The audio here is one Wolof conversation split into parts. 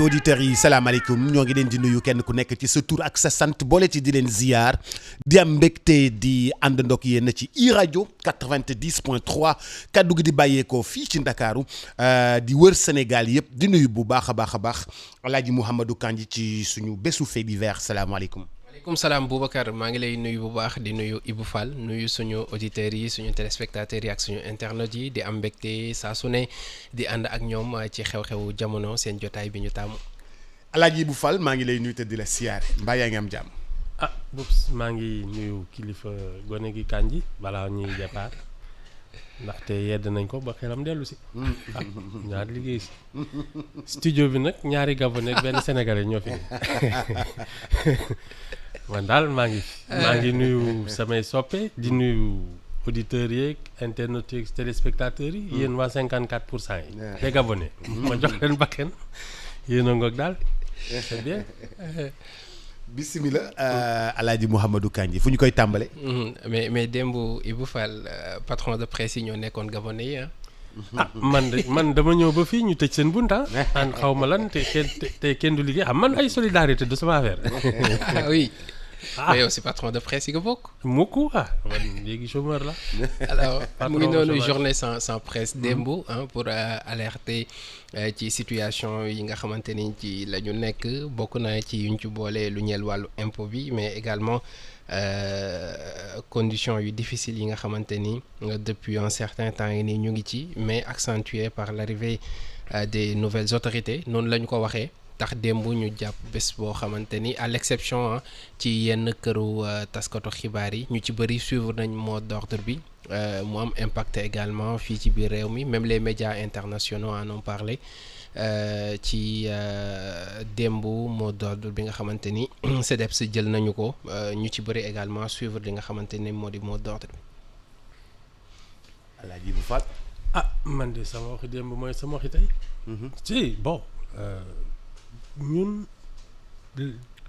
mbokki auditeurs yi salaamaaleykum ñoo ngi leen di nuyu kenn ku nekk ci sa tur ak sa sant boole ci di leen ziar di am mbégte di àndandoo ak yéen ci iRadio 90.3 kaddu gi di bàyyeekoo fii ci Ndakaaru di wër Sénégal yëpp di nuyu bu baax a baax Alaaji Mouhamadou Kandji ci suñu bésu fait divers salaamaaleykum. maaleykum salaam Boubacar maa ngi lay nuyu bu baax di nuyu Ibou Fall nuyu suñu auditeurs yi suñu téléspectateurs yi ak suñu internautes yi di am mbégte saa su ne di ànd ak ñoom ci xew-xewu jamono seen jotaay bi ñu taamu. Alaaji Ibou Fall maa ngi lay nuyu te di la siyaare mbaa yaa ngi am jàmm. ah Boubs maa ngi nuyu kilifa gone gi Kandji balaa ñuy départ ndaxte yedd nañ ko ba xelam dellu si. ñaar liggéey si studio bi nag ñaari Gabonais ak benn Sénégalais ñoo fi man daal maa ngi nuyu samay soppe di nuyu auditeurs yeeg internautes yeeg téléspectateurs yi. yéen waa 54% yi. des Gabonais. ma jox leen bakken yéen a ngoog daal c'est bien. bisimilah Alaaji Mouhamadou Kandji fu ñu koy tàmbale mais démb Ibou Fall patron de presse yi ñoo nekkoon Gabonais yi man dama ñëw ba fii ñu tëj seen bunta an xaw ma lan te kenn du liggéey man ay solidarité de sama affaire. ah oui. mais yow si patron de presse yi nga bokk. mukk man léegi chômeur la. alors mu ngi noonu journée sans presse démb pour alerter ci situation yi nga xamante ni ci la ñu nekk bokk na ci yuñ ci boole lu ñeel wàllu impôt bi mais également conditions yu difficiles yi nga xamante ni depuis un certain temps yi nii ñu ngi ci mais accentué par l'arrivée des nouvelles autorités noonu la ñu ko waxee. tax démb ñu jàpp bés boo xamante ni à l'exception ci yenn këru taskatu xibaar yi ñu ci bëri suivre nañ mot d'ordre bi mu am impact également fii ci biir réew mi même les médias internationaux en ont parlé ci démb mot d'ordre bi nga xamante ni CDEPS jël nañu ko ñu ci bëri également suivre li nga xamante ni moo di mot d'ordre bi. Alaaji bu Fall. man de sama waxi démb mooy sama waxi tey. si bon. ñun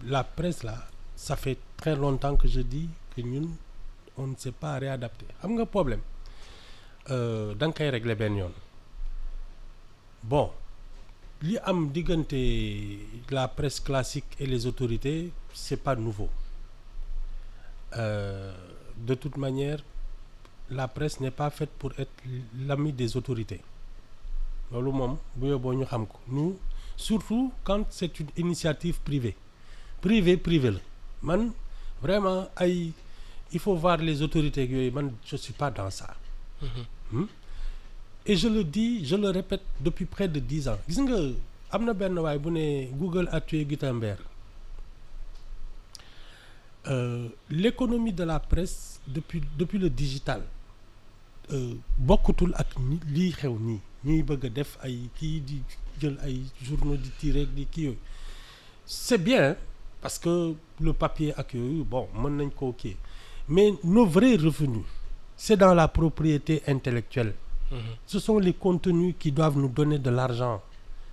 la presse là ça fait très longtemps que je dis que ñun on ne s'est pas réadapté xam nga problème da nga koy régler benn yoon bon li am diggante la presse classique et les autorités c'est pas nouveau de toute manière la presse n'est pas faite pour être l'ami des autorités loolu moom bu yóbboo ñu xam ko nous surtout quand c'est une initiative privée la man vraiment il faut voir les autorités yooyu man je suis pas dans ça. Et je le dis je le répète depuis près de 10 ans gis nga am na benn waay bu ne Google a tué Gutenberg l'économie de la presse depuis le digital bokkutul ak lii xew nii ñuy bëgg a def ay kii di jël ay journaux di tirer di kii yooyu c'est bien parce que le papier ak yooyu bon mën nañ koo kii mais nos vrais revenus c'est dans la propriété intellectuelle. Ce sont les contenus qui doivent nous donner de l'argent.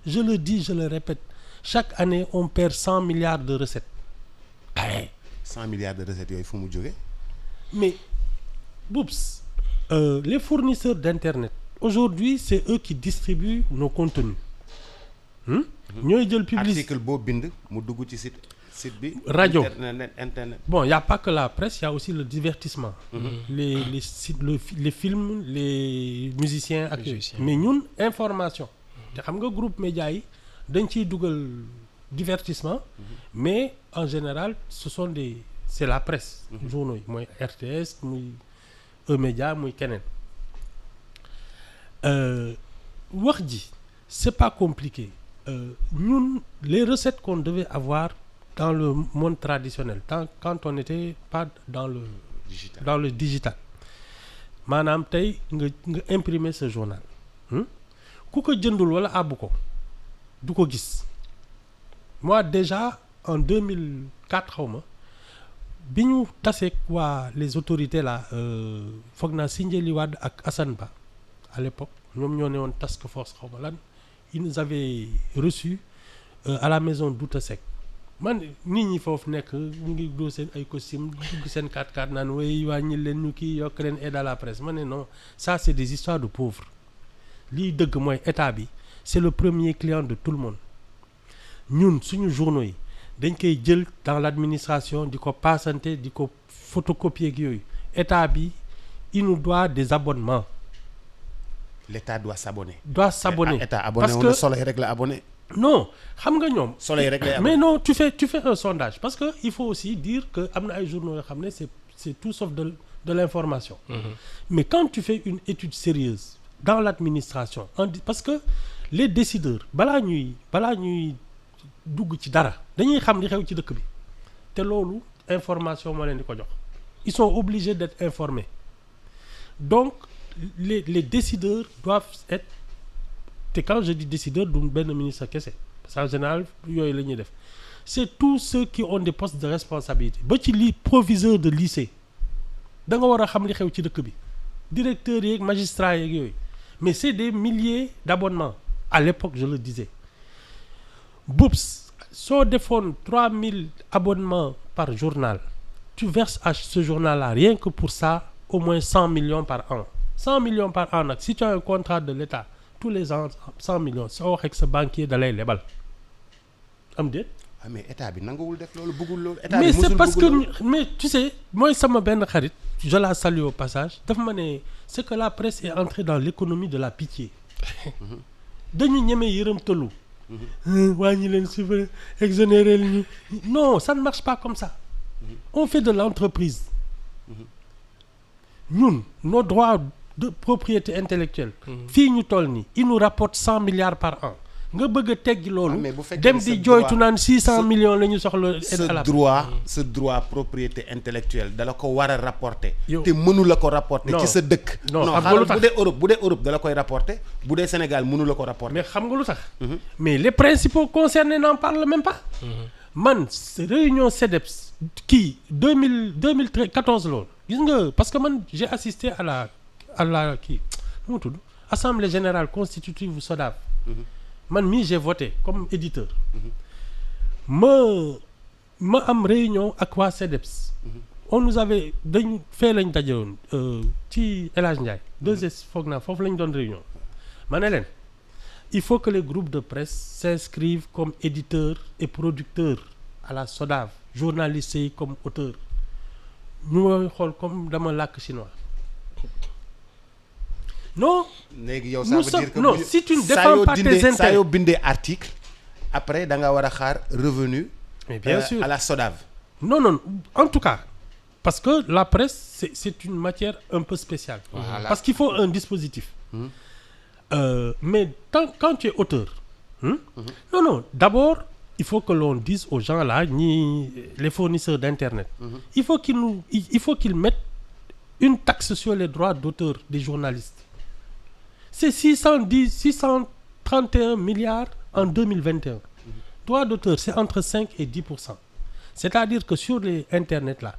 Je le dis, je le répète, chaque année on perd 100 milliards de recettes. 100 milliards de recettes yooyu fu mu jóge. Mais Boubs les fournisseurs d'internet aujourd'hui c'est eux qui distribuent nos contenus. ñooy jël publicité article boo bind mu dugg ci site bi. rajo internet. bon y a pas que la presse y a aussi le divertissement. les sites les films les musiciens ak mais ñun information. te xam nga groupe média yi dañ ciy dugal divertissement. mais en général c'est la presse. journaux yi mooy RTS muy E-Média muy keneen. wax ji c'est pas compliqué. ñun les recettes qu'on devait avoir dans le monde traditionnel quand on n'était pas dans le digital maanaam tey nga imprimer ce journal ku ko jëndul wala àbb ko du ko gis moi déjà en 2004 xawma bi ñu taseeg waa les autorités là foog naa Sindiély Wade ak Assane Ba à l'époque ñoom ñoo ne woon task force xawma lan ils nous avaient reçus à la maison Douta Seck man nit ñi foofu nekk ñu ngi doo seen ay costume dugg seen 4x4 naan way wàññi leen ñu kii yokk leen aide à la presse ma ne non ça c'est des histoires de pauvres lii dëgg mooy état bi c'est le premier client de tout le monde ñun suñu journaux yi dañ koy jël dans l'administration di ko passante di ko photocopier ak yooyu état bi il nous doit des abonnements. L'État doit s'abonner. État abonné parce wu que na Soleil rek la abonné. non xam nga ñoom. Soleil rek lay abonné. mais non tu fais un sondage parce que il faut aussi dire que am na ay journaux yoo xam ne c'est tout sauf de l'information. Mais quand tu fais une étude sérieuse dans l'administration parce que les décideurs balaa ñuy dugg ci dara dañuy xam li xew ci dëkk bi te loolu information moo leen di ko jox ils sont obligés d'être informés donc les décideurs doivent être te quand je dis décideur du benn ministre kese parce qu'en général yooyu la ñuy def c'est tous ceux qui ont des postes de responsabilité ba ci proviseur de lycée da nga war a xam li xew ci dëkk bi directeurs yeeg magistrats yeeg yooyu mais c'est des milliers d'abonnements à l'époque je le disais Boubs soo defoon 3000 abonnements par journal tu verses à ce journal-là rien que pour ça au moins 100 millions par an 100 millions par an nag si tu as un contrat de l'État tous les ans 100 millions soo waxee ak sa banquier da lay lebal am déet. mais état bi nanguwul def loolu bëggul loolu. état bi mais c'est parce que loolu. mais tu sais mooy sama benn xarit je la salue au passage dafa ma ne c'est que la presse est entrée dans l'économie de la pitié dañu ñeme yërëm tëlu wàññi leen suivre exonérer ñu non ça ne marche pas comme ça on fait de l'entreprise ñun nos droits de propriété intellectuelle fii ñu toll nii il nous rapporte 100 milliards par an nga bëgg a teggi loolu dem di jooytu naan 600 millions la ñu soxla ce droit propriété intellectuelle dala ko war a rapporter te mënu la ko rapporter ci sa dëkk non xaaral bu dee Europe dala koy rapporter bu dee Sénégal mënu la ko rapporter mais xam nga lu tax mais les principaux concernés n'en parlent même pas man réunion CEDEPS kii 2014 loolu gis nga parce que man j'ai assisté à la kii nu mu tudd assemblée générale constitutive bu SODAV man mii j'ai voté comme éditeur ma am réunion ak waa CEDEPS on nous avait dañ fee lañ dajewoon ci El Hadj Ndiaye 2S foog naa foofu lañ doon réunion ma ne leen il faut que les groupes de presse s'inscrivent comme éditeurs et producteurs à la SODAV journalistes yi comme auteurs ñu may xool comme dama làkk chinois non léegi yow ça veut dire que non si tu ne défends pas tes intérêts saa yoo bindee article après da nga war a xaar revenu mais bien sûr à la SODAV non en tout cas parce que la presse c'est une matière un peu spéciale parce qu'il faut un dispositif mais quand tu es auteur non d'abord il faut que l'on dise aux gens là les fournisseurs d'internet il faut qu'ils mettent une taxe sur les droits d'auteur des journalistes c'est 631 milliards en 2021 droits d'auteur c'est entre 5 et 10%. C'est-à-dire que sur les internet là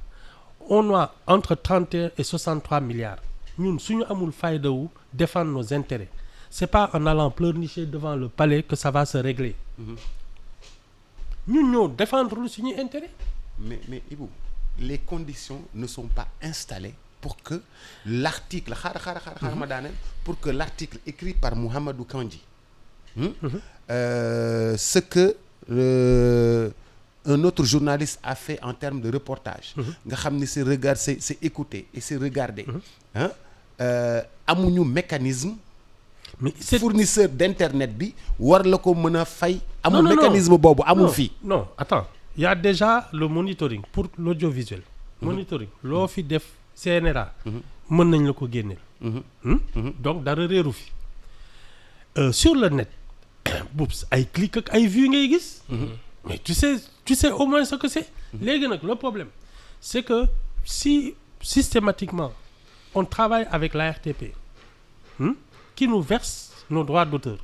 on a entre 31 et 63 milliards ñun suñu amul fayda wu défendre nos intérêts c'est pas en allant pleurnicher devant le palais que ça va se régler ñun ñoo défendre lu suñuy intérêt mais Ibou les conditions ne sont pas installées pour que l'article xaaral ma daaneel pour que l'article écrit par Mouhamadou Kandji ce que un autre journaliste a fait en termes de reportage nga xam ni c'est écouté et c'est regardé amuñu mécanisme mais fournisseur d'internet bi war la ko mën a fay amul mécanisme boobu amul fii non attends il y a déjà le monitoring pour l'audiovisuel monitoring loo fi def CNRA mën nañ la ko génneel donc dara réeru fi sur le net boops ay clic ak ay vues ngay gis mais tu sais au moins ce que c'est léegi nag le problème c'est que si systématiquement on travaille avec l'ARTP qui nous verse nos droits d'auteur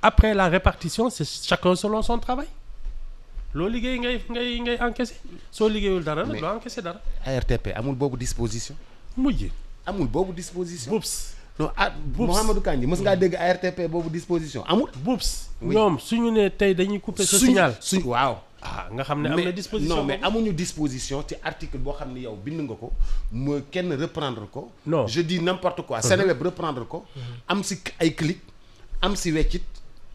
après la répartition c'est chacun selon son travail loo liggéey ngay encaisser soo liggéeyul dara nag doo encaisser dara. ARTP amul boobu disposition. amul boobu disposition. Boops. non Mouhamadou Kandji mës ngaa dégg ARTP boobu disposition amul. Boops. ñoom suñu ne tey dañuy couper ce signal. waaw. nga xam ne am na disposition non mais amuñu disposition ci article boo xam ne yow bind nga ko mooy kenn reprendre ko. non je dis n'importe quoi. Seneweb reprendre ko. am si ay clic am si weccit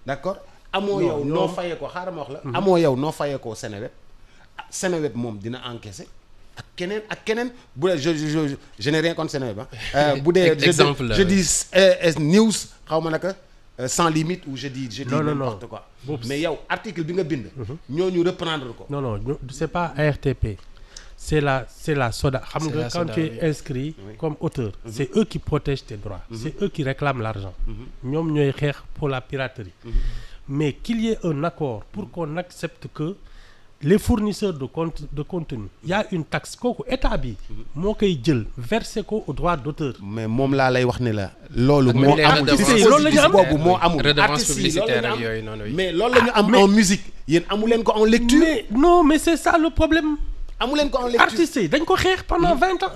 d'accord amoo yow noo fayee ko xaaral ma wax la. amoo yow noo fayee ko Seneweb. Seneweb moom dina encaisser ak keneen bu dee je n'ai rien contre Seneweb bu dee. exemple je dis news xaw ma naka sans limite ou je dis n'importe quoi. mais yow article bi nga bind. ñooñu reprendre ko. non c'est pas ARTP. c'est la SODA xam nga quand tu es inscrit comme auteur. c'est eux qui protègent tes droits. c'est eux qui réclament l'argent. ñoom ñooy xeex pour la piraterie. mais qu'il y ait un accord pour qu'on accepte que les fournisseurs de contenu il y a une taxe kooku état bi moo koy jël verser ko au droit d'auteur. mais moom laa lay wax ne la. loolu moo amul loolu la ñu am boobu moo amul. redevance publicitaire ak yooyu noonu. mais loolu la ñu am en musique. yéen amu leen ko en lecture. mais non mais c'est ça le problème. amu leen ko en lecture artistes yi dañ ko xeex pendant 20 ans.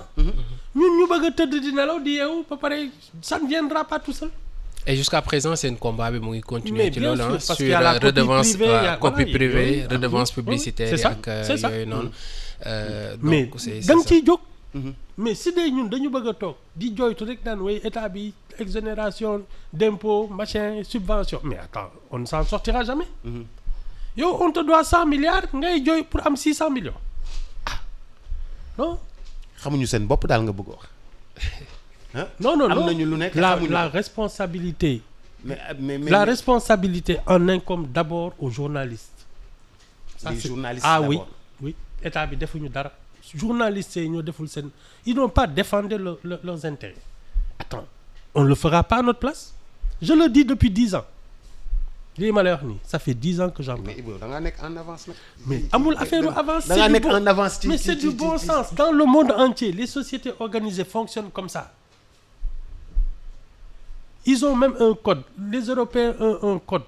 ñun ñu bëgg a tëdd di nelaw di yeewu ba pare ça ne viendra pas tout seul. et jusqu'à présent seen combat bi mu ngi continuer ci loolu parce sur qu'il y a la redevance copie privée redevance publicitaire c'est ça ak yooyu noonu. mais donc c'est da nga ciy jóg. mais si dee ñun dañu bëgg a toog di jooytu rek naan way état bi exonération d'impôt machin subvention mais attends on ne s'en sortira jamais. yow on te doit 100 milliards ngay jooy pour am 600 millions non. xamuñu seen bopp daal nga bëgg a wax. non am nañu lu nekk la responsabilité. mais la responsabilité en incombe d'abord aux journalistes. les journalistes oui oui état bi defuñu dara. journalistes yi ñoo deful seen ils n'ont pas défendu leurs intérêts. attends on le fera pas à notre place. je le dis depuis 10 ans. lii ma lay wax nii ça fait 10 ans que j'en parle. mais Ibou da ngaa nekk en avance nag. mais amul affaire avance. da ngaa nekk en avance mais c'est du bon sens. dans le monde entier les sociétés organisées fonctionnent comme ça. ils ont même un code les Européens ont un code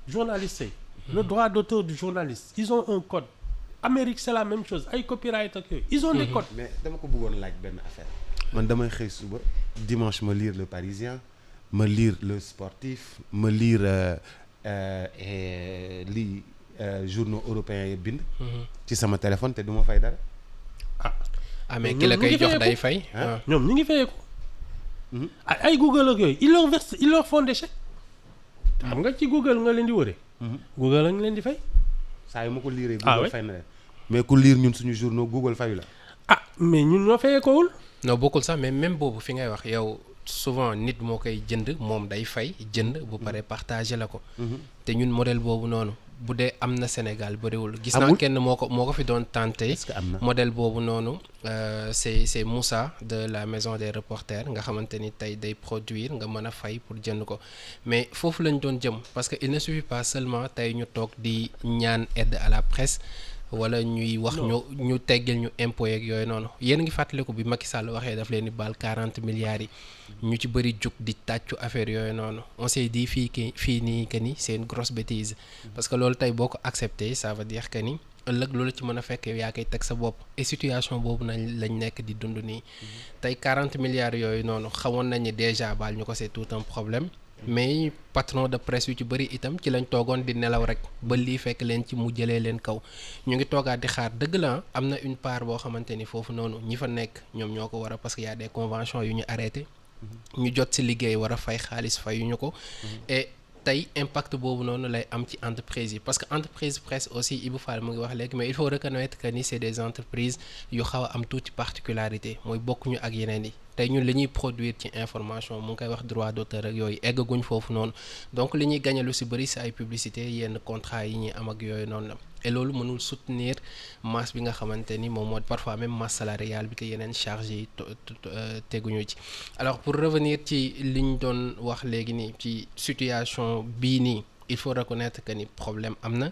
journaliste yi. le droit d'auteur du journaliste ils ont un code. Amérique c'est la même chose ay copyright ak yooyu ils ont des codes. mais dama ko bëggoon laaj benn affaire. man damay xëy suba dimanche ma lire le Parisien ma lire le Sportif ma lire lii journaux européens yi bind. ci sama téléphone te du ma fay dara. mais ki la koy jox day fay. ñoom ñu ngi fayeeku. ay Google ak yooyu ils leur font des chèques. xam nga ci Google nga leen di wëree. Google la nga leen di fay. saa yu ma ko liiree. Google fay na leen mais ku lire ñun suñu journaux Google fayu la. mais ñun ñoo fayeekoowul. non bokkul sax mais même boobu fi ngay wax yow souvent nit moo koy jënd moom day fay jënd bu pare partager la ko. te ñun modèle boobu noonu bu dee am na Sénégal bëriwul. gis naa kenn moo ko fi doon tenté. est-ce que am na modèle boobu noonu c'est Moussa de la maison des reporters nga xamante ni tey day produire nga mën a fay pour jënd ko mais foofu lañ doon jëm parce que il ne suffit pas seulement tey ñu toog di ñaan aide à la presse. wala ñuy wax ñu teggil ñu impôt yeeg yooyu noonu yéen ngi fàttaliku bi Macky Sall waxee daf leen di baal 40 milliards yi ñu ci bëri jug di tàccu affaire yooyu noonu on s'est dit fii nii que ni c'est une grosse bêtise parce que loolu tey boo ko accepté ça veut dire que ni ëllëg loolu ci mën a fekk yaa koy teg sa bopp et situation boobu lañ nekk di dund nii tey 40 milliards yooyu noonu xamoon nañ ni déjà baal ñu ko c'est tout un problème mais patron de presse yu ci bëri itam ci lañ toogoon di nelaw rek ba lii fekk leen ci mu jëlee leen kaw ñu ngi toogaat di xaar dëgg la am na une part boo xamante ni foofu noonu ñi fa nekk ñoom ñoo ko war a parce que y a des conventions yu ñu arrêté ñu jot ci liggéey war a fay xaalis fayuñu ko et tey impact boobu noonu lay am ci entreprise yi parce que entreprise presse aussi Ibou Fall mu ngi wax léegi mais il faut reconnaître que ni c'est des entreprises yu xaw a am tuuti particularité mooy bokkuñu ak yeneen yi tey ñun li ñuy produire ci information mu ngi koy wax droit d'auteur ak yooyu eggaguñ foofu noonu donc li ñuy gagné lu ci bëri ci ay publicité yenn contrat yi ñuy am ak yooyu noonu la et loolu mënul soutenir masse bi nga xamante ni moom moo parfois même masse salariale bi te yeneen charges yi teguñu ci alors pour revenir ci li ñu doon wax léegi nii ci situation bii nii il faut reconnaître que ni problème am na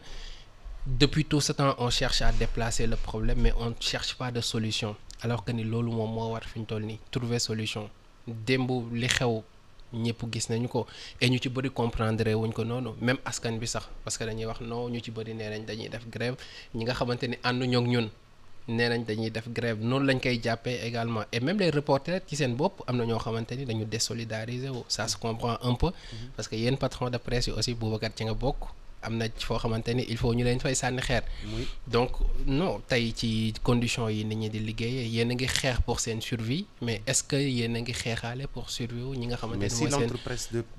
depuis tout ce temps on cherche à déplacer le problème mais on cherche pas de solution alors que ni loolu moom moo war fi ñu toll nii trouver solution démb li xew ñëpp gis nañu ko et ñu ci bëri comprendre wuñ ko noonu même askan bi sax parce que dañuy wax non ñu ci bëri nee nañ dañuy def grève ñi nga xamante ni ànduñu ak ñun nee nañ dañuy def grève noonu lañ koy jàppee également et même les reporters ci seen bopp am na ñoo xamante ni dañu désolidariser wu ça se comprend un peu parce que yéen patron de presse yi aussi Boubacar ci nga bokk am na foo xamante ni il faut ñu leen fay sànni xeer. donc non tey ci conditions yi nit ñi di liggéey yéen a ngi xeex pour seen survie mais est-ce que yéen a ngi xeexaale pour survie ñi nga xamante ni mais si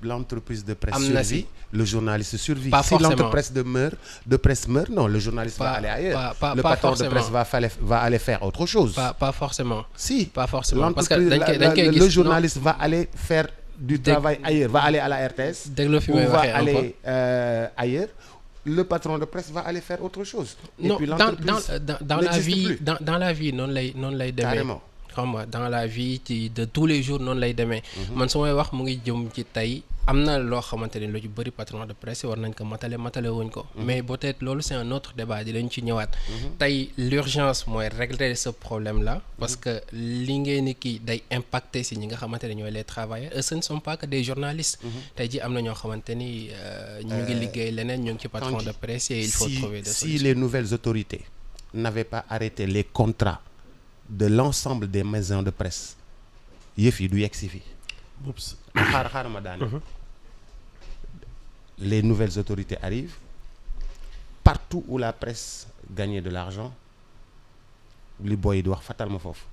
l'entreprise de presse am na survit, le journaliste survit. Pas Si forcément. l'entreprise de presse meurt, non, le journaliste va aller ailleurs. Le pas patron de presse va aller faire autre chose. pas forcément. Si. Pas forcément parce que L'entreprise- dañ koy gis le journaliste va aller faire du travail ailleurs, va aller à la RTS déglu fi ou may va waxee un peu. aller ailleurs. Le patron de presse va aller faire autre chose. Et non puis dans l'entreprise dans la n'existe vie plus. dans la vie noonu lay demee. Carrément. xam nga dans la vie de tous les jours noonu lay demee. man su may wax mu ngi jëm ci tey am na loo xamante ne lu ci bëri patron de presse war nañ ko matale wuñ ko. mais peut-être loolu c'est un autre débat di lañ ci ñëwaat. tey l'urgence mooy régler ce problème là. parce que li ngeen ni kii day impacter si ñi nga xamante ne ñooy les travailleurs et ce ne sont pas que des journalistes. tey ji am na ñoo xamante ni ñu ngi liggéey leneen ñu ngi ci patron de presse et il faut trouver des solutions. Si les nouvelles autorités n'avaient pas arrêté les contrats de l'ensemble des maisons de presse yëf yi du yegg si fii. Oups. xaaral ma daane. Les nouvelles autorités arrivent partout où la presse gagnait de l'argent li boy yi di wax fatal ma foofu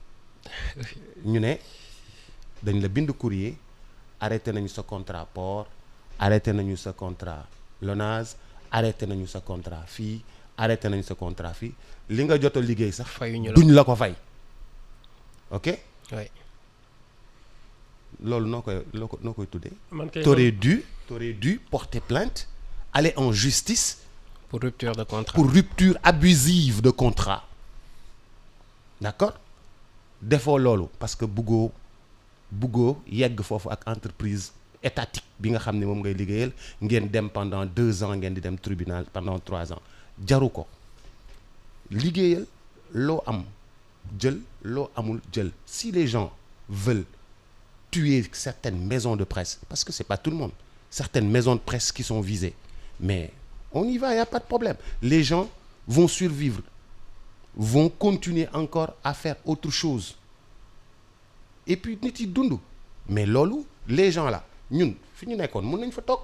ñu ne dañ la bind courrier arrêté nañu sa contrat port arrêté nañu sa contrat LONASE arrêté nañu sa contrat fii arrêté nañu sa contrat fii li nga jot a liggéey sax fayuñu la duñ la ko fay ok oui. loolu noo koy tuddee. man kay t'aurais dû porter plainte aller en justice pour rupture de contrat. pour rupture abusive de contrat d'accord defoo loolu parce que buggoo yegg foofu ak entreprise étatique bi nga xam ne moom ngay liggéeyal ngeen dem pendant 2 ans ngeen di dem tribunal pendant 3 ans jaru ko liggéeyal loo am jël loo amul jël. Si les gens veulent tuer certaines maisons de presse parce que c'est pas tout le monde, certaines maisons de presse qui sont visées, mais on y va, il y a pas de problème. Les gens vont survivre, vont continuer encore à faire autre chose et puis nit yi dund. Mais loolu les gens là ñun fi ñu nekkoon mën nañ fa toog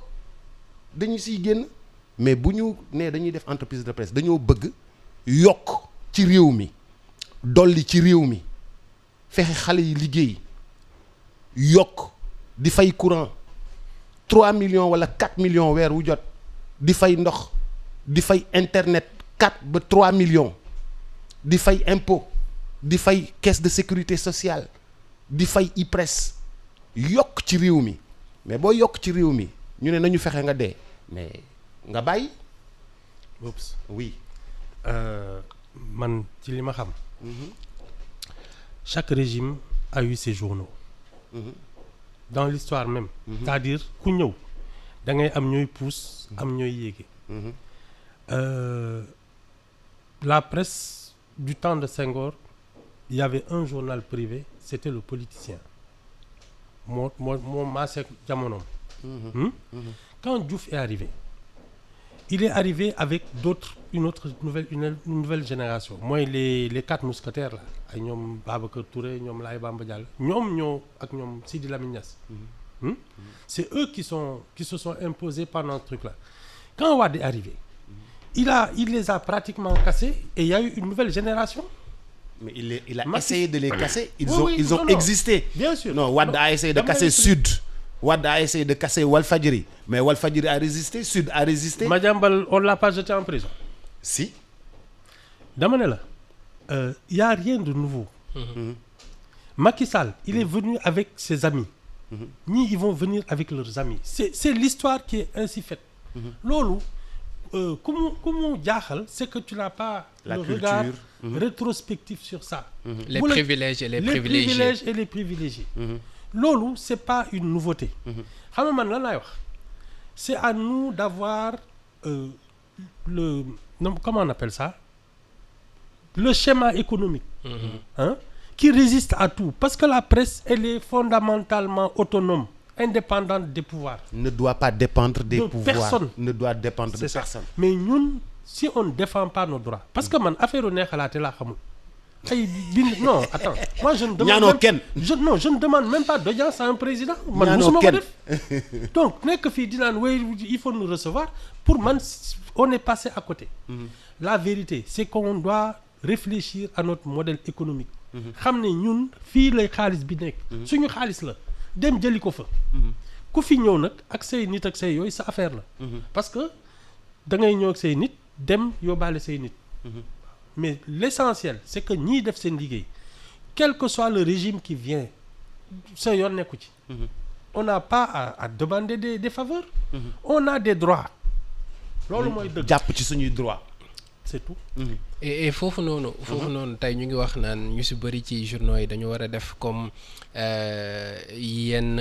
dañu siy génn mais bu ñu nee dañuy def entreprise de presse dañoo bëgg yokk ci réew mi dolli ci réew mi fexe xale yi liggéey yokk di fay courant 3 millions wala 4 millions weer wu jot di fay ndox di fay internet 4 ba 3 millions di fay impôt di fay caisse de sécurité sociale di fay IPRES yokk ci réew mi mais boo yokk ci réew mi ñu ne nañu fexe nga dee mais nga bàyyi. Oups. Oui. man ci li ma xam. Chaque régime a eu ses journaux. Dans l'histoire même. C'est-à-dire ku ñëw da ngay am ñooy pousse am ñooy yéege. La presse du temps de Senghor, il y avait un journal privé, c'était le Politicien. moo maase jamonoom. Quand Diouf est arrivé, il est arrivé avec une nouvelle génération. Moi, les 4 mousquetaires là, ay ñoom Babacar Touré, ñoom Laye Bamba Diallo, ñoom ak ñoom Sidi Lamine Niasse. C'est eux qui se sont imposés pendant ce truc là. Quand Wade est arrivé, il les a pratiquement cassés et il y a eu une nouvelle génération. Mais il a essayé de les casser. Ils Oui, ont non, existé. Bien sûr. Non, Wade a essayé de casser Sud. Wade a essayé de casser Walfadjri. Mais Walfadjri a résisté, Sud a résisté. Madiambal, on ne l'a pas jeté en prison. Si. Dama ne la, il n'y a rien de nouveau. Macky Sall, il est venu avec ses amis. Ni ils vont venir avec leurs amis. C'est l'histoire qui est ainsi faite. Loolu, comment jaaxal, c'est que tu n'as pas La le culture. regard rétrospectif sur ça. Les privilèges et les privilégiés. privilèges et les privilégiés. Loolu, c'est pas une nouveauté. Xam nga man lan laay wax. C'est à nous d'avoir comment on appelle ça? Le schéma économique. Hein? Qui résiste à tout. Parce que la presse, elle est fondamentalement autonome, indépendante des pouvoirs. Ne doit pas dépendre des De pouvoirs. personne. Ne doit dépendre de C'est ça. personne. Mais ñun, si on ne défend pas nos droits, parce que man affaire u neexalaate laa xamul. ay bind non attends moi je ne demande ñaanoo même, kenn. je ne demande même pas d'audience à un président man ñaanoo musuma ko kenn. def donc nekk fii di naan way il faut nous recevoir pour man on est passé à côté la vérité c'est qu'on doit réfléchir à notre modèle économique xam ne ñun fii lay xaalis bi nekk suñu xaalis la dem jëli ko fa ku fi ñëw nag ak say nit ak say yooyu sa affaire la parce que da ngay ñëw ak say nit dem yóbbaale say nit mais l'essentiel c'est que ñiy def seen liggéey quel que soit le régime qui vient sa yoon nekku ci on n'a pas à demander des faveurs on a des droits loolu mooy dëgg jàpp ci suñuy droit. c'est tout et foofu noonu tey ñu ngi wax naan ñu si bëri ci journaux yi dañu war a def comme yenn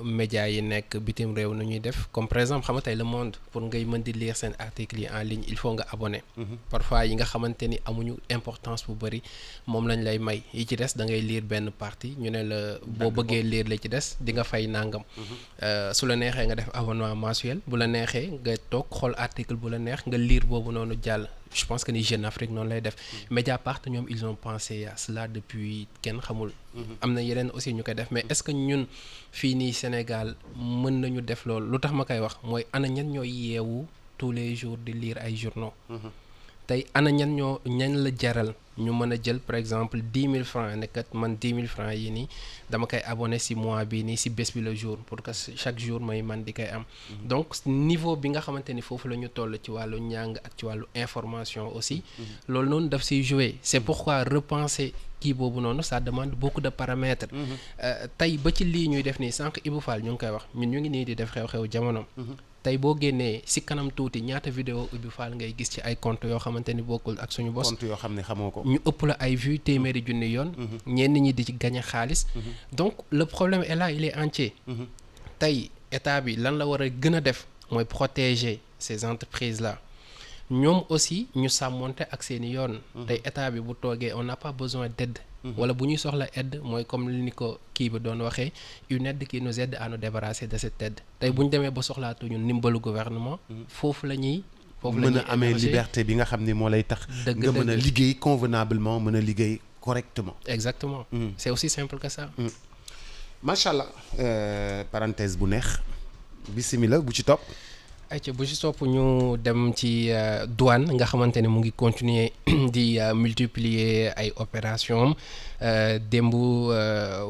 médias yi nekk bitim réew nu ñuy def comme par exemple xam nga tey Le Monde pour ngay mën di lire seen articles yi en ligne il faut nga abonné parfois yi nga xamante ni amuñu importance bu bëri moom lañ lay may yi ci des da ngay lire benn partie ñu ne la boo bëggee lire la ci des di nga fay nangam su la neexee nga def abonnement mensuel bu la neexee nga toog xool article bu la neex nga lire boobu noonu jàll je pense que ni Jeune Afrique noonu lay def Mediapart ñoom ils ont pensé à cela depuis kenn xamul am na yeneen aussi ñu koy def mais est-ce que ñun fii nii Sénégal mën nañu def loolu lu tax ma koy wax mooy ana ñan ñooy yeewu tous les jours di lire ay journaux tey ana ñan la jaral ñu mën a jël par exemple 10 000 francs ne kat man 10 000 francs yi nii dama koy abonné si mois bii nii si bés bi le jour pour que chaque jour may man di koy am donc niveau bi nga xamante ni foofu la ñu toll ci wàllu njàng ak ci wàllu information aussi loolu noonu daf siy jouer c'est pourquoi repenser kii boobu noonu ça demande beaucoup de paramètres tey ba ci lii ñuy def nii sànq Ibou Fall ñu ngi koy wax ñun ñu ngi nii di def xew-xew jamono tey boo génnee si kanam tuuti ñaata vidéo Ibou Fall ngay gis ci ay compte yoo xamante ni bokkul ak suñu bos compte yoo xam ne xamoo ko ñu ëpp la ay vues téeméeri junni yoon ñenn ñi di ci gagner xaalis donc le problème est là il est entier tey état bi lan la war a gën a def mooy protéger ces entreprises là ñoom aussi ñu sàmmonte ak seeni yoon tey état bi bu toogee on n'a pas besoin d'aide wala bu ñuy soxla aide mooy comme li ni ko kii bi doon waxee une aide qui nous aide à nous débarrasser de cette aide tey bu ñu demee ba soxlaatuñu ndimbalu gouvernement foofu la ñuy mën a amee liberté bi nga xam ni moo lay tax nga mën a liggéey convenablement mën a liggéey correctement exactement c'est aussi simple que ça macha allah parenthèse bu neex bismillah bu ci topp ayca bu ci topp ñu dem ci douane nga xamante ne mu ngi continuer di multiplier ay opération démb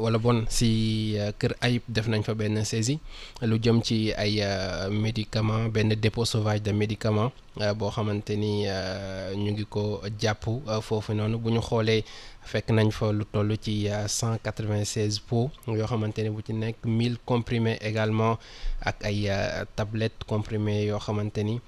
wala bon si Kër Ayib def nañ fa benn saisie lu jëm ci ay médicaments benn dépôt sauvage de médicaments boo xamante ni ñu ngi ko jàpp foofu noonu bu ñu xoolee fekk nañ fa lu toll ci 196 pots yoo xamante ne bu ci nekk 1000 comprimés également ak ay tablettes comprimées yoo xamante ni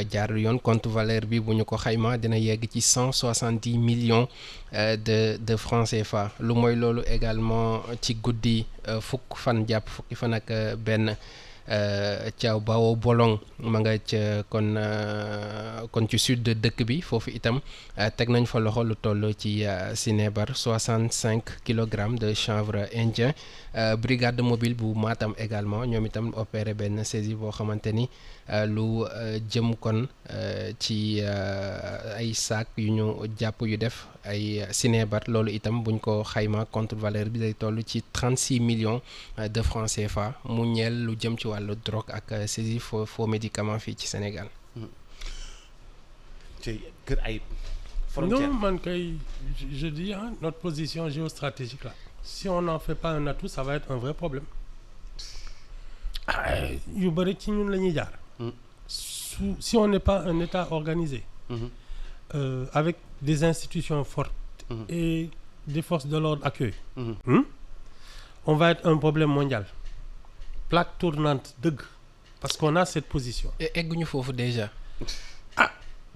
jaarul yoon compte valeur bi bu ñu ko xayma dina yegg ci 170 millions de francs CFA lu mooy loolu également ci guddi fukki fan ak benn Thiaw Bao Bolong ma nga ca kon ci sud de dëkk bi foofu itam teg nañ fa loxo lu toll ci sinébar 65 kilogrammes de chanvre indien brigade mobile bu Matam également ñoom itam opéré benn saisie boo xamante ni lu jëm kon ci ay sac yu ñu jàpp yu def ay sinébar loolu itam buñ ko xayma contre valeur bi day toll ci 36 millions de francs CFA mu ñeel lu jëm ci wàllu drogue ak saisie faux médicaments fii ci Sénégal. ci Kër Ayib. frontière non man kay je dis notre position géostratégique là si on n'en fait pas un atout ça va être un vrai problème yu bëri ci ñun la ñuy jaar. Si on n'est pas un État organisé, avec des institutions fortes et des forces de l'ordre accueillies, on va être un problème mondial. Plaque tournante dëgg parce qu'on a cette position. Et egguñu foofu déjà.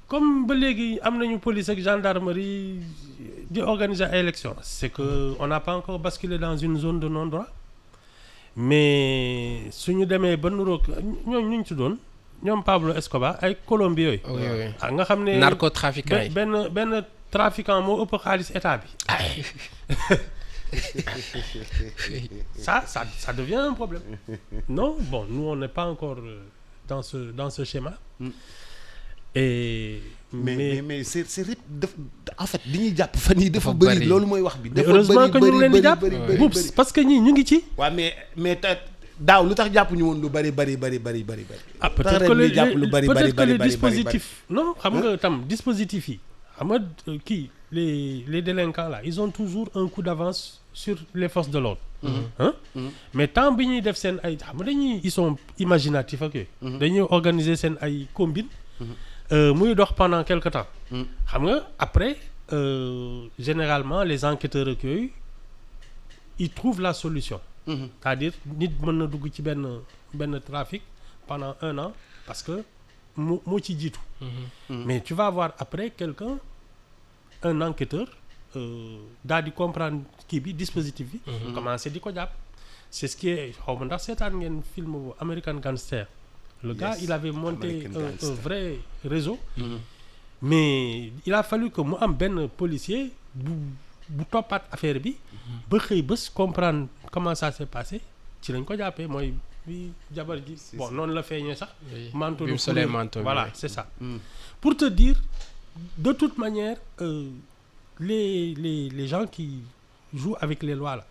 Comme ba léegi am nañu police ak gendarmerie di organiser ay élections c'est que on n'a pas encore basculé dans une zone de non-droit mais suñu demee ba nuroog ñooñu ñu ci doon. ñoom Pablo Escobar ay Colombie yooyu. nga xam ne narcotrafiquant yi benn trafiquant moo ëpp xaalis état bi. ça devient un problème. Non, bon, nous on n'est pas encore dans ce schéma. et mais c'est en fait li ñuy jàpp fan yii dafa Dafa bëri bëri. loolu mooy wax bi. mais dafa heureusement que ñu ngi leen di jàpp bëri Boubs parce que ñii ñu ngi ci. waaw mais daaw lu tax jàpp ñu woon lu bëri. Ah, tax peut-être ren que ñuy jàpp lu bëri les dispositifs non xam nga tam dispositifs yi xam nga kii les délinquants là ils ont toujours un coup d'avance sur les forces de l'ordre hein mais tant bi ñuy def seen ay xam nga dañuy ils sont imaginatifs ak yooyu dañuy organiser seen ay combine muy dox pendant quelque temps xam nga après généralement les enquêteurs ak yooyu ils trouvent la solution c'est-à-dire nit mën na dugg ci benn trafic pendant 1 an parce que moo ci jiitu mais tu vas avoir après quelqu'un un enquêteur daal di comprendre kii bi dispositif bi commencé di ko jàpp c'est ce qui est xaw ma ndax seetaan ngeen film bu American Gangster le gars il avait monté un vrai réseau mais il a fallu que mu am benn policier bu toppaat affaire bi ba xëy bés comprendre comment ça s'est passé ci lañ ko jàppee mooy bi jabar ji bon noonu la feeñee sax manteau bi mu solee manteau bi, voilà oui. c'est ça pour te dire de toute manière les gens qui jouent avec les lois là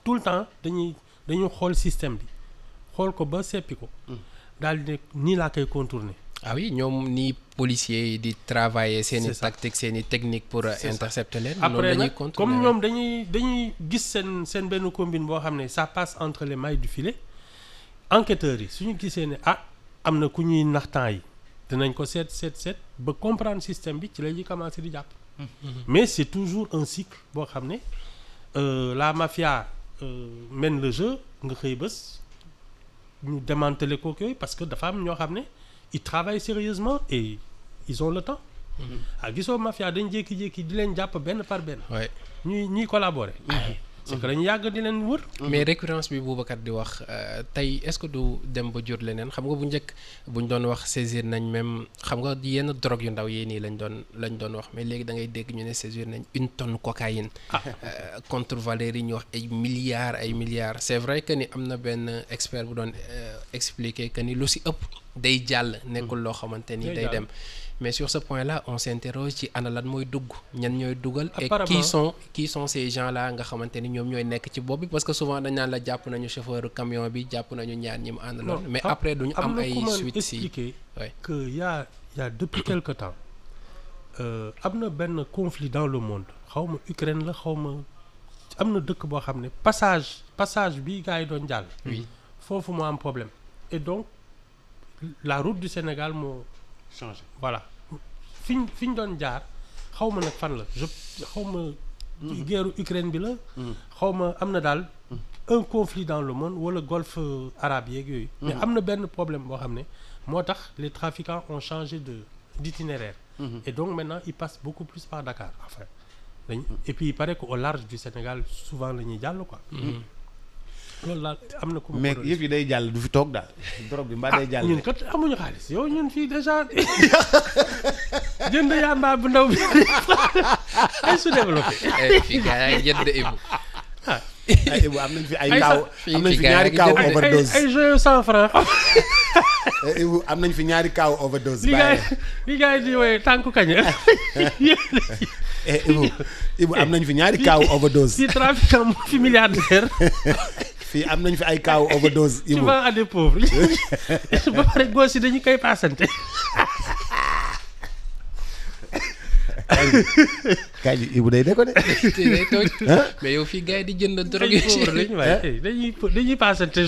tout le temps dañuy xool système bi xool ko ba seppi ko daal di ne nii laa koy contourner. ah oui ñoom ni policiers yi di travailler seen i C'est ça. tactique seen i technique pour intercepter leen. après noonu nag comme ñoom dañuy gis seen benn combine boo xam ne ça passe entre les mailles du filet enquêteurs yi suñu gisee ne am na ku ñuy naxtaan yi dinañ ko seet ba comprendre système bi ci la ñuy commencer di jàpp. mais c'est toujours un cycle boo xam ne la mafia mène le jeu nga xëy bés ñu démanteler ko yooyu parce que dafa am ñoo xam ne ils travaillent sérieusement et ils ont le temps. gisoo mafia dañ jékki-jékki di leen jàpp benn par benn. ouais. ñuy collaborer. c'est que dañu yàgg di leen wër. mais récurrence bi Boubacar di wax tey est-ce que du dem ba jur leneen xam nga bu njëkk buñ doon wax saisir nañ même xam nga yenn drogue yu ndaw yii nii lañ doon wax mais léegi da ngay dégg ñu ne saisir nañ 1 tonne cocaïne. contre-valeur yi ñu wax ay milliards c'est vrai que ni am na benn expert bu doon expliquer que ni lu si ëpp day jàll. nekkul loo xamante ni day dem. mais sur ce point-là on s'interroge ci ana lan mooy dugg ñan ñooy dugal. et qui sont ces gens-là nga xamante ni ñoom ñooy nekk ci bopp bi parce que souvent dañ naan la jàpp nañu chauffeur camion bi jàpp nañu ñaar ñi mu àndaloon. mais après duñu am ay suite si expliquer que y a depuis quelque temps am na benn conflit dans le monde xaw ma Ukraine la xaw ma am na dëkk boo xam ne passage bi gars yi doon jàll. oui foofu moo am problème et donc la route du Sénégal moo changé. voilà fi ñu doon jaar xaw ma nag fan la xaw ma guerre Ukraine bi la xaw ma am na daal un conflit dans le monde wala golfe arabe yeeg yooyu mais am na benn problème boo xam ne moo tax les trafiquants ont changé d'itinéraire et donc maintenant ils passent beaucoup plus par Dakar enfin et puis il paraît qu'au large du Sénégal souvent la ñuy jàll quoi loolu daal am na ku mais yëf yi day jàll du fi toog daal drogue bi mbaa day jàll. ñun kat amuñu xaalis yow ñun fii déjà jënd yamba bu ndaw bi ay sous-développé. fii gars yaa ngi jënd Ibou. ay Ibou am nañ fi ay kaaw am nañ fi ñaari kaaw overdose ay joyaux 100 francs. Ibou am nañ fi ñaari kaaw overdose. li gars yi di woowee tànku kañ. Ibou am nañ fi ñaari kaaw overdose. si trafiquant mu fi milliardaire. fii am nañ fi ay kaaw overdose. tu vas à des pauvres. ba pare gos yi dañu koy paasante. kañ Ibou day déconné. day tooj mais yow fii gars yi di jënd drogue yi dañuy paasante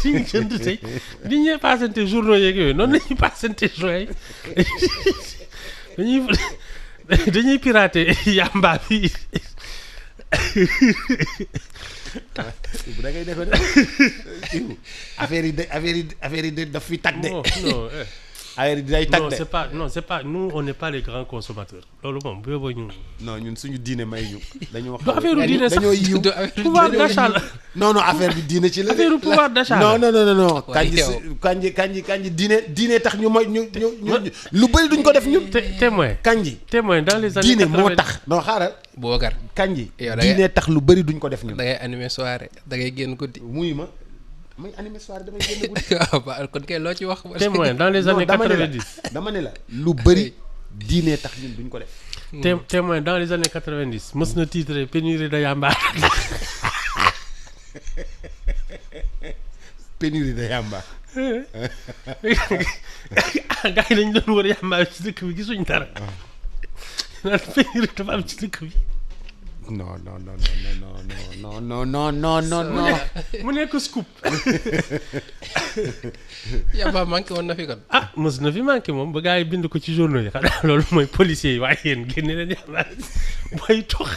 suñu jënd tey di ñuy paasante journaux yeeg yooyu noonu lañuy paasante joy dañuy pirater yamba bi. Ibou da ngay déconné Ibou affaire yi daf fi tag de. non affaire yi day tag de. c'est pas nous on n'est pas les grands consommateurs loolu moom bu yóbboo ñu. non ñun suñu diine may ñu. dañoo du affaire diine sax dañoo yiw. pouvoir d'achat la. non affaire bi diine ci la. affaire pouvoir d'achat la. non. kanji diine tax ñu lu bëri duñ ko def ñun. témoin dans les années 80 diine moo tax. non xaaral. Boubacar kanji diine tax lu bëri duñ ko def ñun. da ngay animer soirée da ngay génn guddi. muy ma may animé soirée damay génn guddi. waaw ba kon kay loo ci wax. témoin dans les années 90. dama ne la lu bëri diine tax ñun duñ ko def. Témoin dans les années 90 mës na titré pénurie de yamba. pénurie de yamba. gars yi dañu doon wër yamba ci dëkk bi gisuñ dara. naan pénurie dafa am ci dëkk bi. non. mu nekk scoop. yamba manqué woon na fi kon. ah mës na fi manqué moom ba gars yi bind ko ci journaux yi xanaa loolu mooy policiers yi waaye yéen génne leen yamba booy tox.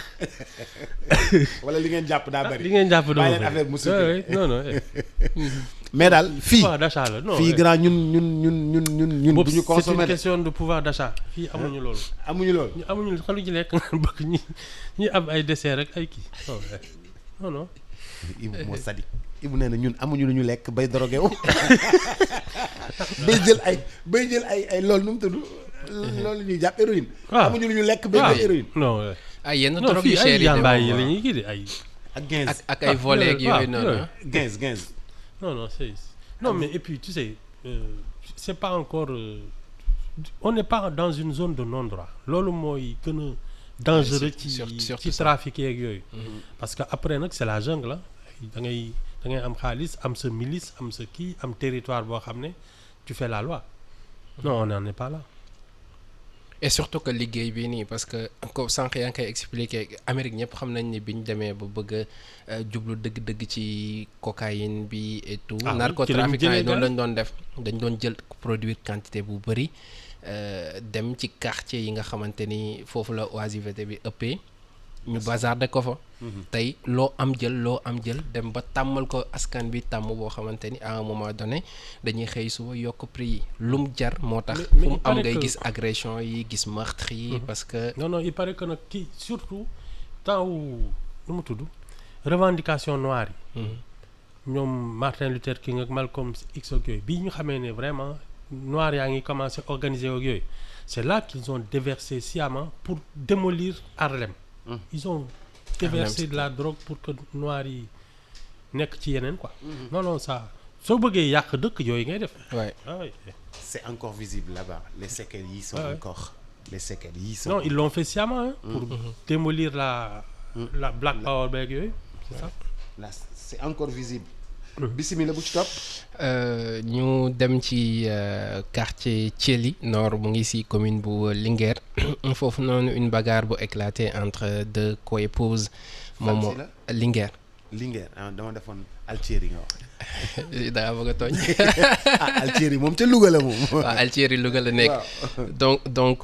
wala li ngeen jàpp daa bëri. li ngeen jàpp dama bàyyi leen affaire mu non. mais daal fii pouvoir d'achat la non. fii grand ñun du ñu consommer. c'est une question de pouvoir d'achat. fii amuñu loolu. amuñu loolu. ñu amuñu xalu ci lekk bëgg ñi am ay dessert rek ay kii. non. Ibu moo sadi Ibu nee na ñun amuñu lu ñu lekk bay drogué wu. bay jël ay loolu nu mu tudd. loolu ñuy jàpp héroïne. waaw amuñu lu ñu lekk bay jël héroïne. non. ay yenn non drogue yu fii cher ay yi yambaay yi la ñuy kii de ay. ak 15 ak ay volets ak yooyu noonu. 15. non c'est non mais et puis tu sais c'est pas encore on n'est pas dans une zone de non-droit loolu mooy gën a dangereux ci trafic yeeg yooyu. parce que après nag c'est la jungle da ngay am xaalis am sa milice am sa kii am territoire boo xam ne tu fais la loi. non on n'en est pas là. et surtout que liggéey bii nii parce que comme sànq yaa ngi koy expliquer Amérique ñëpp xam nañ ni bi ñu demee ba bëgg a jublu dëgg-dëgg ci cocaïne bi et tout. narcotrafiquants yi noonu lañ doon def dañ doon jël produire quantité bu bëri dem ci quartier yi nga xamante ni foofu la oisiveté bi ëppee ñu bazarder ko fa. tey loo am jël dem ba tàmmal ko askan bi tàmm boo xamante ni à un moment donné dañuy xëy suba yokk prix yi lum jar moo tax. fu mu am ngay gis agression yi gis meurtre yi parce que. non il paraît que nag kii surtout temps wu nu mu tudd revendication noire yi. ñoom Martin Luther King ak Malcolm X ak yooyu bii ñu xamee ne vraiment noir yaa ngi commencé organiser ak yooyu c'est là qu'ils ont déversé sciemment pour démolir Harlem. ils ont déversé de la drogue pour que noirs yi nekk ci yeneen quoi. non ça soo bëggee yàq dëkk yooyu ngay def. ouais. c'est encore visible là-bas les séquelles yi sont encore. les séquelles yi sont. non ils l'ont fait sciemment pour démolir la Black Power beeg yooyu c'est ça. là c'est encore visible. bismillah bu ci topp. ñu dem ci quartier Thiely Nord mu ngi ci commune bu Linguère foofu noonu une bagarre bu éclaté entre deux co-épouses. moom moo Linguère. dama defoon Altieri nga wax. da ngaa bëgg a tooñ. Altieri moom ca Louga la moom. waaw Altieri Louga la nekk. donc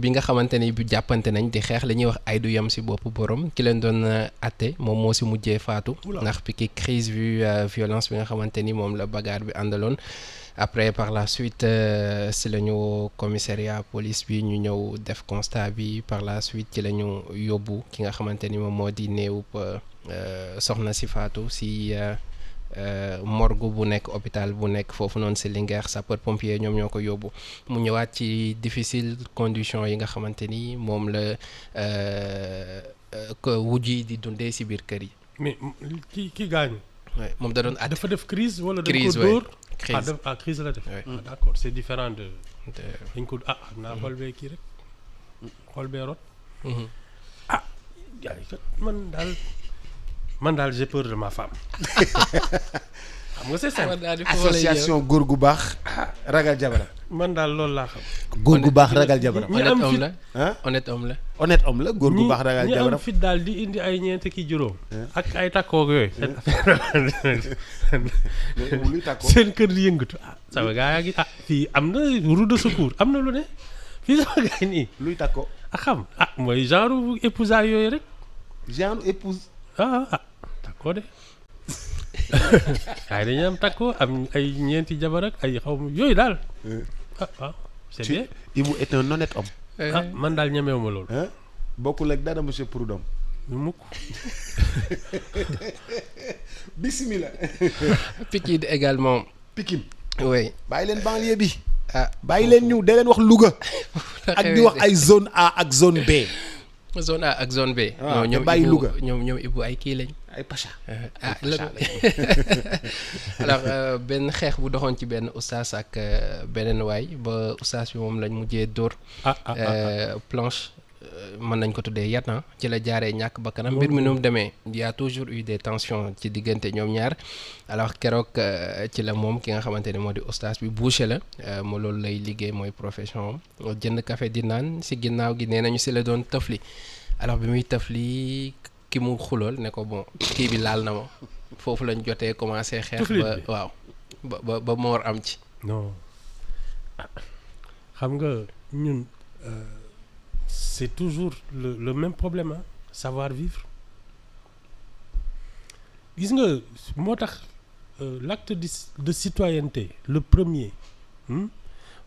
bi nga xamante ni bu jàppante nañ di xeex li ñuy wax ay du yam ci boppu borom ki leen doon atte moom moo ci mujjee faatu. ndax piqué crise vu violence bi nga xamante ni moom la bagarre bi àndaloon. après par la suite ci la ñu commissariat police bi ñu ñëw def constat bi par la suite ci la ñu yóbbu ki nga xamante ni moom moo di néew soxna ci faatu ci. morgue bu nekk hôpital bu nekk foofu noonu ci Linguère sapeur pompier ñoom ñoo ko yóbbu mu ñëwaat ci difficile condition yi nga xamante ni moom la que wujj yi di dundee ci biir kër yi. mais ki gaañu. moom da doon at dafa def crise wala dañ crise ko dóor. crise crise la def. d'accord c'est différent de. dañ ko xam naa xool bee kii rek xool bee rot. yaay kat man daal j'ai peur de ma femme. xam nga c'est simple. association góor gu baax ragal jabara. man daal loolu laa xam. góor gu baax ragal jabara. honnête homme la. honnête homme la góor gu baax ragal jabara. ñi am fit daal di indi ay ñeent ki juróom. ak ay takkoog yooyu. seen kër di yëngatu sama gaa yaa ngi fii am na roue de secours am na lu ne fii sama gaa yi nii. luy takko. xam mooy genre épousage yooyu rek. genre épouse. takkoo de waaye dañuy am takkoo am ay ñeenti jabar ak ay xaw ma yooyu daal. c'est bien. Ibou est un honnête homme. man daal ñemewuma loolu. bokkul ak dara monsieur Prudhomme. mukk. bismillah. Pikine également. Pikine. oui. bàyyi leen banlieue bi. bàyyi leen ñu da leen wax Louga. ak di wax ay zone A ak zone B. zone A ak zone B. ñoom bàyyi Louga ñoom Ibou ay kii lañ. ay pacha. Alors benn xeex bu doxoon ci benn oustaz ak beneen waay ba oustaz bi moom lañ mujjee dóor. Planche mën nañ ko tuddee yat ci la jaaree ñàkk bakkanam. mbir mi nu mu demee y a toujours eu des tensions ci diggante ñoom ñaar alors keroog ci la moom ki nga xamante ne moo di oustaz bi boucher la mo loolu lay liggéey mooy profession am jënd café di naan si ginnaaw gi nee nañu si la doon tëfli alors bi muy tëfli ki mu xulool ne ko bon kii bi laal na ma foofu lañ jotee commencé xeex ba waaw ba moor am ci. non xam nga ñun c'est toujours le même problème hein, savoir vivre gis nga moo tax l'acte de citoyenneté le premier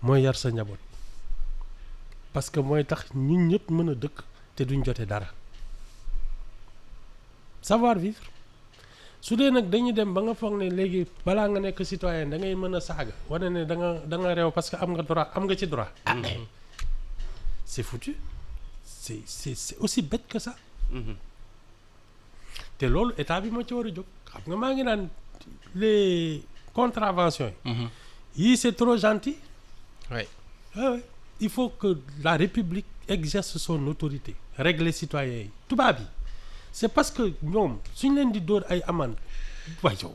mooy yar sa njaboot parce que mooy tax ñun ñëpp mën a dëkk te duñ jote dara savoir vivre su dee nag dañuy dem ba nga foog ne léegi balaa nga nekk citoyen da ngay mën a saaga wane ne da nga réew parce que am nga droit am nga ci droit c'est foutu c'est aussi bête que ça te loolu état bi moo ci war a jóg xam nga maa ngi naan les contraventions yi c'est trop gentil oui il faut que la République exerce son autorité régler citoyens yi tubaab yi c'est parce que ñoom suñ leen di dóor ay amende waaye yow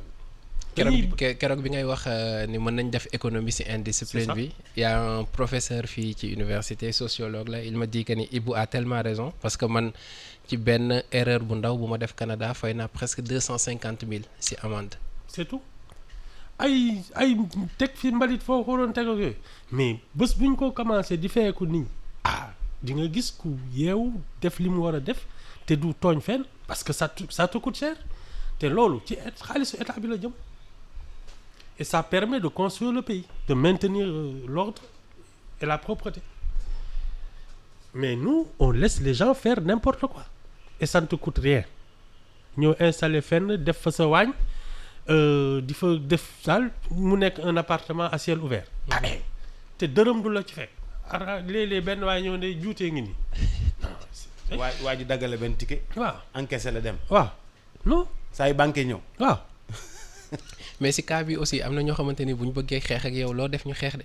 keroog bi ngay wax ni mën nañ def économie ci indiscipline bi y a un professeur fii ci université sociologue la il m'a dit que ni Ibou a tellement raison parce que man ci benn erreur bu ndaw bu ma def Canada fay naa presque 250 000 ci amende. c'est tout ay teg fi mbalit foo ko doon teg ak yooyu mais bés bu ñu ko commencé di feyeku nit ñi di nga gis ku yeewu def li mu war a def te du tooñ fenn parce que ça te coûte cher te loolu ci xaalisu état bi la jëm. Et ça permet de construire le pays, de maintenir l'ordre et la propreté. Mais nous, on laisse les gens faire n'importe quoi. Et ça ne te coûte rien. Nous installer fenn def fa sa waañ di fa def salle mu nekk un appartement à ciel ouvert. te dërëm du la ci fekk. léeg-léeg benn waay ñëw ne juutee ngi nii. waa ji daggale benn ticket. waaw encaissé la dem. waaw non. saa yu banque ñëw. waaw. mais si cas bi aussi am na ñoo xamante ni bu ñu bëggee xeex ak yow loo def ñu xeex de.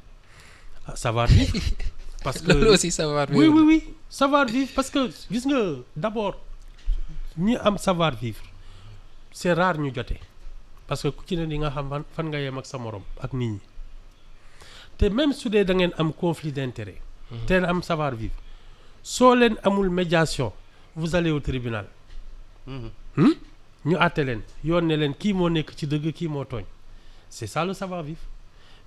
savoir vivre. parce que loolu aussi savoir vivre. oui savoir vivre parce que gis nga d'abord ñi am savoir vivre c'est rare ñu jotee parce que ku ci ne di nga xam fan nga yem ak sa morom ak nit ñi te même su dee da ngeen am conflit d'intérêt. te am savoir vivre soo leen amul médiation vous allez au tribunal. ñu àtte leen yoon ne leen kii moo nekk ci dëgg kii moo tooñ c'est ça le savoir-vivre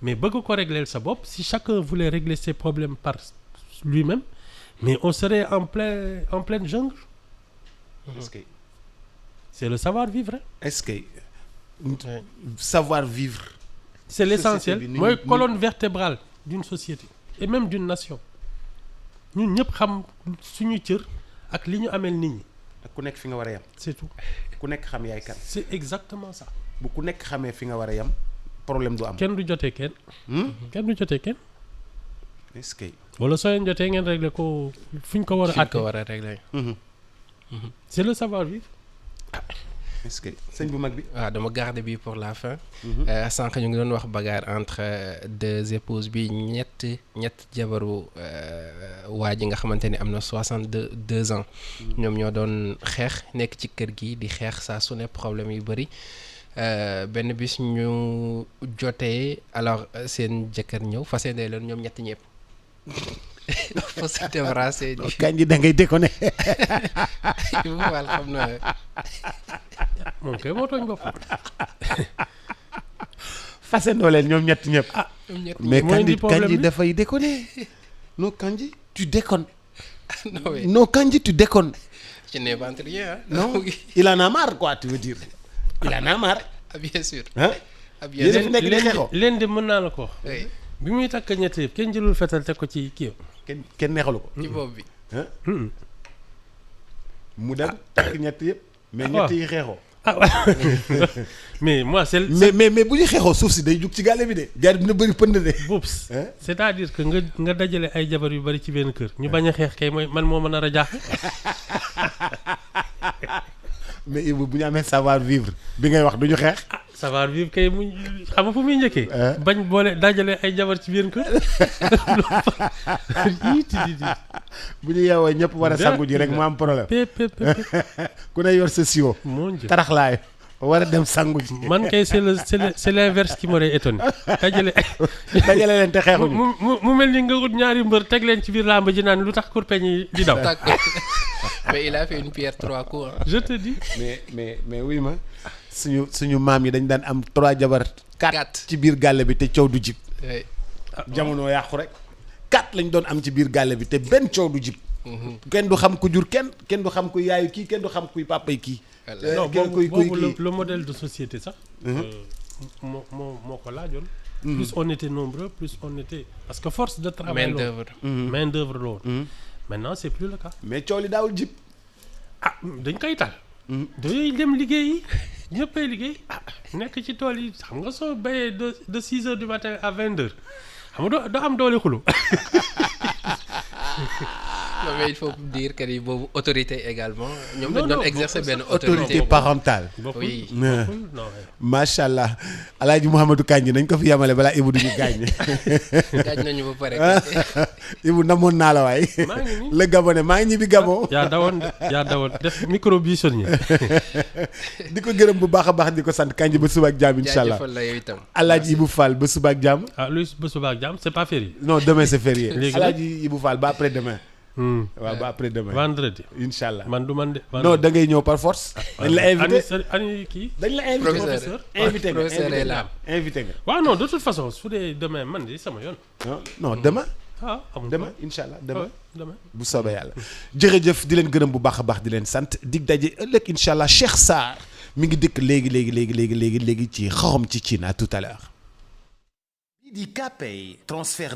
mais bëgg ko régler sa bopp si chacun voulait régler ses problèmes par lui-même mais on serait en pleine jungle. Est-ce que c'est le savoir-vivre hein? Est-ce que savoir-vivre c'est l'essentiel mooy colonne vertébrale d'une société et même d'une nation ñun ñëpp xam suñu cër ak li ñu amel nit ñi. ak ku nekk fi nga war a yem. c'est tout. ku nekk xam yaay kan. c'est exactement ça. bu ku nekk xamee fi nga war a yem problème du am. kenn du jotee kenn. kenn du jotee kenn. est-ce que. wala soo leen jotee ngeen régler ko fu ñu ko war a. fi ñu ko war a régler. c'est le savoir-vivre. est-ce que sëñ bu mag bi. waaw dama garder bi pour la fin. sànq ñu ngi doon wax bagarre entre deux épouses bi ñett jabaru waa ji nga xamante ni am na 62 ans. ñoom ñoo doon xeex nekk ci kër gi di xeex saa su ne problème yu bëri benn bis ñu jotee alors seen jëkkër ñëw fas yéene leen ñoom ñett ñëpp. faut se débarrasser. kañ ji da ngay déconner. wal xam na. moom kay moo tooñ bopp. fasandoo leen ñoom ñett ñëpp. mais Kandji dafay déconner. non Kandji tu déconnes. non Kandji tu déconnes. je n'invente rien. non il en a marre quoi tu veux dire. il en a marre. bien sûr. leen de mën naa la ko wax. bi muy takk ñett yëpp kenn jëlul fetal teg ko ci kii. kenn neexalu ko. ci bopp bi. mu dem takk ñett yëpp. mais ñett yi xeexoo. mais moi c'est mais bu ñu xeexoo suuf si day jug ci gàlle bi de. jaar dina bëri pënd de. boops c'est-à-dire que nga dajale ay jabar yu bëri ci benn kër ñu bañ a xeex kay mooy man moo mën a rajaax. mais Ibou bu ñu amee savoir vivre bi ngay wax du ñu xeex. ah savoir vivre kay mu xam nga fu muy njëkkee. bañ boole dajale ay jabar ci biir kër. bu ñu yeewoo ñëpp war a sangu ji rek mu am problème. ku ne yor sa siwo. mon Dieu taraxlaay war a dem sangu ji. man kay c'est l'inverse qui m'aurait étonné. dajale leen te xeexuñu. mu mel ni nga ut ñaari mbër teg leen ci biir làmb ji naan lu tax kurpeñ yi di daw. mais il a fait une pierre 3 coups. je te dis. mais wuy ma suñu maam yi dañ daan am 3 jabar 4 ci biir gàlle bi te coow du jib. jamono yàqu rek 4 lañ doon am ci biir gàlle bi te benn coow du jib. kenn du xam ku jur kenn du xam ku yaayu kii kenn du xam kuy papa yi kii. non boobu le modèle de société sax. moo ko laajoon. plus on était nombreux plus on était parce que force de travail. main d'œuvre la woon. maintenant c'est plus le cas. mais coow li daawul jib. ah dañ koy tal. dañuy dem liggéeyi ñëppay liggéey nekk ci tool yi xam nga soo béyee de 6 heures du matin à 20 heures xam nga doo am doole xulu. non mais il faut dire que ni boobu autorité également. ñoom dañ doon exercer benn autorité parentale. oui macha allah El Hadj Mouhamadou Kandji nañ ko fi yamale balaa Ibou du ñu gaañ. gaañ nañu ba pare. Ibou namoon naa la waay. maa ngi nii le Gabonais maa ngi ñibbi Gabon. yaa dawoon def micro bi sonné. di ko gërëm bu baax a baax di ko sant Kandji ba suba ak jàmm incha allah jaajëfal la yow itam. El Hadj Ibou Fall ba suba ak jàmm. ah luy ba suba ak jàmm c'est pas férié. non demain c'est férié. léegi El Hadj Ibou Fall ba après demain. waaw ba après demain. vendredi. incha allah man du man de. non da ngay ñëw par force. dañ la invité ani kii. dañ la invité professeur invité nga invité nga. waaw non de toute façon su dee demain man de sama yoon. non demain. amul demain incha allah demain. bu soobee yàlla. jërëjëf di leen gërëm bu baax a baax di leen sant dig daje ëllëg incha allah Cheikh Sarr mi ngi dëkk léegi ci xorom ci Cine à tout à l'heure. di Kpay transfert